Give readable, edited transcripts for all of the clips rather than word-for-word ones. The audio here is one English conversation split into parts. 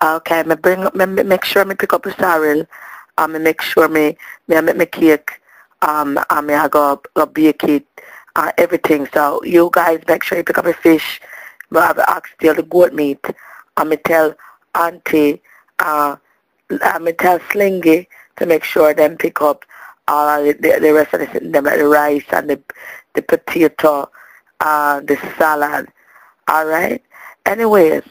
Okay, make sure me pick up the sorrel. Me make sure me I make me cake. Me I go bake it. Everything. So you guys make sure you pick up a fish. Me have the oxtail, the goat meat. Me tell Auntie. Me tell Slingy to make sure them pick up all the rest of them, like the rice and the potato, the salad. All right. Anyways,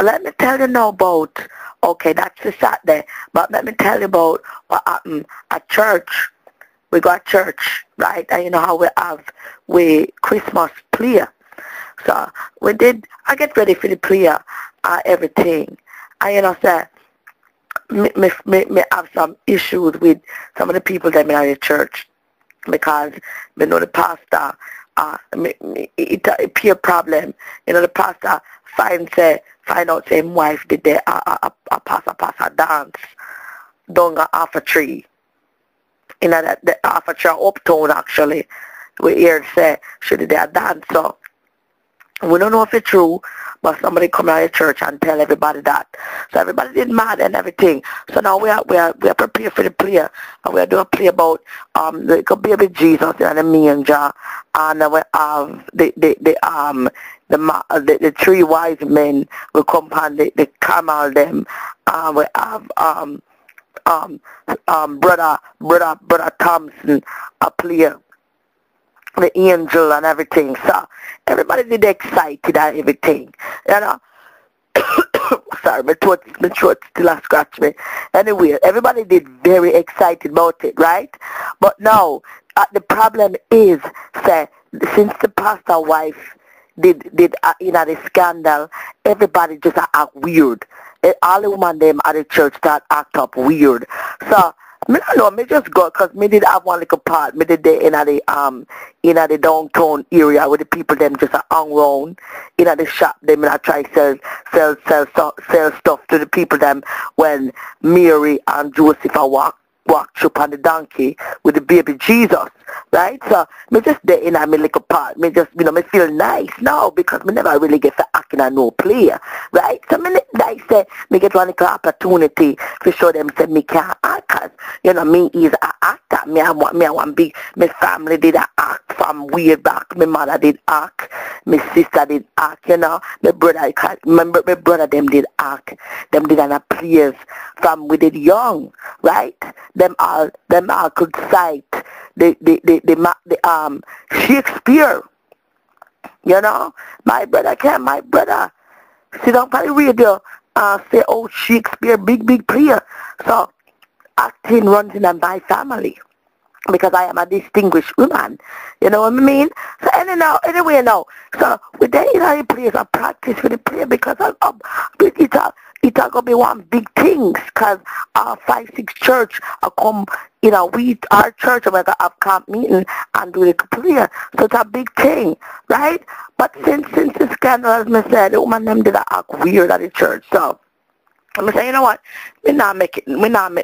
let me tell you now about, okay, that's the Saturday, but let me tell you about what happened at church. We got church, right? And you know how we Christmas prayer. So I get ready for the prayer, everything. And you know, say, me have some issues with some of the people that in the church because me know the pastor, it peer problem. You know, the pastor find out him wife did a pastor dance down half a tree. You know, that the half a tree uptown actually. We hear say she did a dance. So we don't know if it's true, but somebody come out of the church and tell everybody that. So everybody did mad and everything. So now we are prepared for the prayer, and we are doing a prayer about the baby Jesus in the manger, and we have the three wise men will come and the camel them. We have brother Thompson a player, the angel and everything. So everybody did excited and everything, you know. Sorry, my throat still a scratch me. Anyway, everybody did very excited about it, right? But now, the problem is, say, since the pastor wife did you know, the scandal, everybody just act weird. All the women them at the church start act up weird. So me don't know, me just go, cause me did have one little part. Me did there in the downtown area where the people them just hung around in the shop. Them and I try sell stuff to the people them when Mary and Joseph walked up on the donkey with the baby Jesus, right? So me just there in my little part. Me just, you know, me feel nice now because me never really get to act in a no player, right? So me nice say me get one little opportunity to show them say me can act, cause you know me is a actor. Me I want big. My family did a act from way back. My mother did act. My sister did act. You know, my brother. Remember, my brother them did act. Them did an plays from we did young, right? Them all could cite the Shakespeare. You know, my brother sit down on the radio say, oh, Shakespeare, big player. So acting runs in my family because I am a distinguished woman. You know what I mean? So anyway now, so we there in the place I practice for the prayer because it's going to be one big thing because our 5-6 church come, you know, our church are going to have camp meeting and do the prayer. So it's a big thing, right? But since the scandal, as I said, the woman them did act weird at the church. So I'm saying, you know what, we not make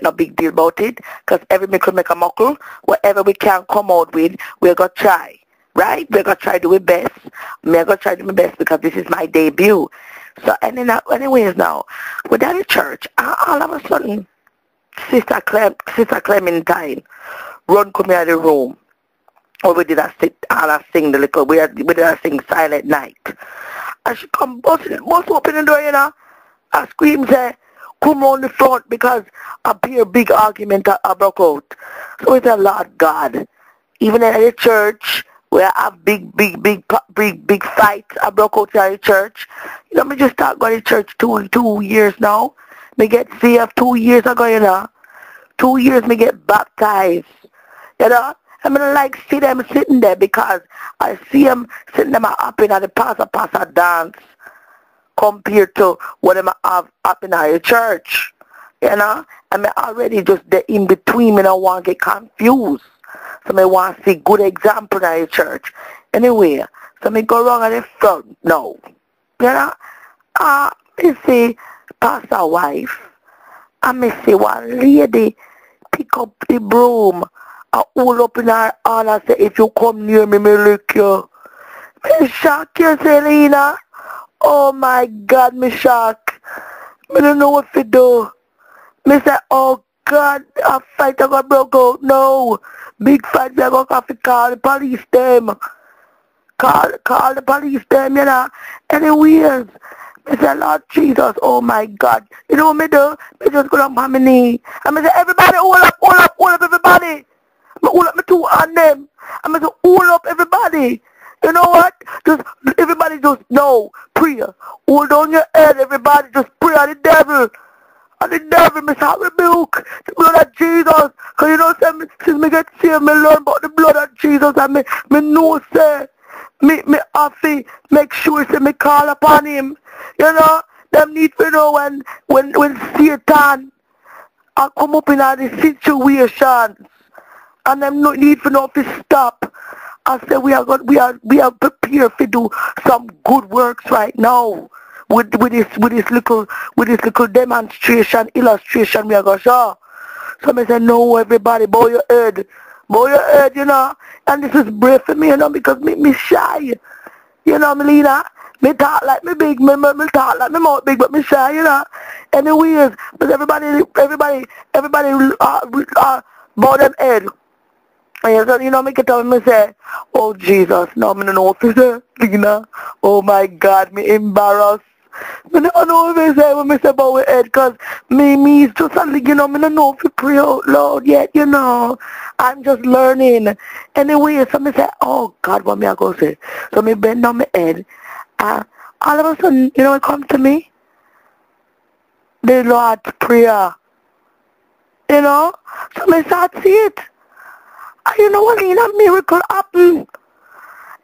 no big deal about it, because every me could make a muckle, whatever we can come out with, we're going to try, right? We're going to try to do our best. I'm going to try to do my best because this is my debut. So, anyways now, we're down at church, all of a sudden, Sister Clementine run come out of the room, or we did sing the little, we did a sing Silent Night, and she come bust open the door, you know. I scream say, come on the front because a big argument I broke out. So it's a Lord God. Even in the church, where I have big fights I broke out in the church. You know, me just start going to church two years now. Me get saved 2 years ago, you know. 2 years me get baptized. You know? I mean, I like see them sitting there because I see them sitting them up in the pastor dance, compared to what I have up in our church, you know? I mean, already just the in between, me don't want to get confused. So I want to see good example in our church. Anyway, so I go wrong at the front now, you know? You see pastor wife, and me see one lady pick up the broom and hold up in her hand and say, if you come near me, me lick you. Me shock you, Selena. Oh my God, me shock. I don't know what to do. Me say, oh God, a fight I got broke out. No. Big fight we are going to have to call the police them. Call the police them, you know. Anyways, me say, Lord Jesus, oh my God. You know what me do? Me just go down on my knee. And me say, everybody hold up, everybody. Me hold up my two on them. And me say, hold up, everybody. You know what? Just, everybody just, no, pray. Hold on your head, everybody. Just pray on the devil. And the devil, me start rebuke the blood of Jesus. Because you know, say, since me get saved, me learn about the blood of Jesus. And me know, say, me have to make sure, say, me call upon him. You know, them need to know when Satan come up in all the situations. And them no need to know to stop. I say we are prepared to do some good works right now. With this little demonstration, illustration we are gonna show. So I say, no, everybody, bow your head, you know. And this is brave for me, you know, because me shy, you know, Melina. Me talk like me big, me talk like me mouth big, but me shy, you know. Anyways, but everybody, bow them head. And so, you know, me get up and me say, oh Jesus, no, me no know what to say, Lena. Oh my God, me embarrassed. I don't know what to say when I say about my head, because me is just something, you know, I don't know if you pray out loud yet, you know. I'm just learning. Anyway, so I say, oh God, what me I go say? So me bend down my head, and all of a sudden, you know, it comes to me, the Lord's Prayer, you know. So I start see it. And you know what, Lena, miracle happen.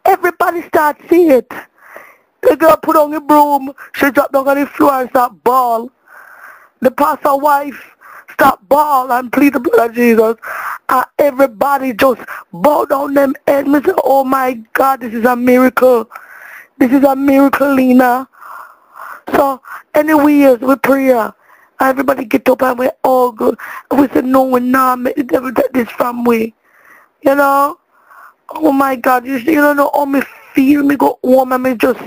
Everybody start see it. The girl put on the broom, she dropped down on the floor and start bawl. The pastor wife start bawl and plead the blood of Jesus. And everybody just bow down them head. Me say, oh my God, this is a miracle. This is a miracle, Lena. So, anyways, we pray. Everybody get up and we all good. We say, no, we're not. Make the devil take this from we. You know? Oh my God, you don't know how me feel. Me go home and me just,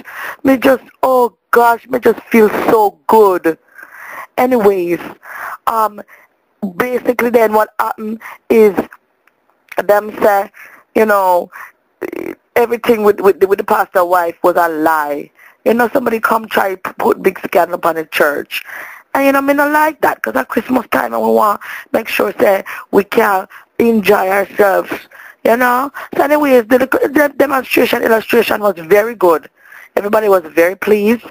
oh gosh, me just feel so good. Anyways, basically then what happened is them say, you know, everything with the pastor wife was a lie. You know, somebody come try to put big scandal upon the church. And you know, me not like that, because at Christmas time and we want to make sure say we can enjoy ourselves. You know? So anyways, the demonstration, illustration was very good. Everybody was very pleased.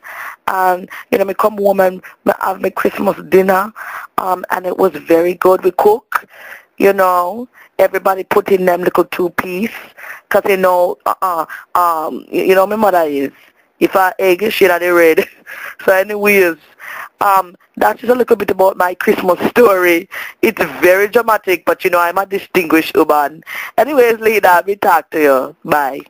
And, you know, me come home and me have my Christmas dinner. And it was very good. We cook, you know. Everybody put in them little 2-piece. Because, you know, you know, my mother is. If I egg, she had the red. So anyways, that's just a little bit about my Christmas story. It's very dramatic, but you know, I'm a distinguished woman. Anyways, later, we talk to you. Bye.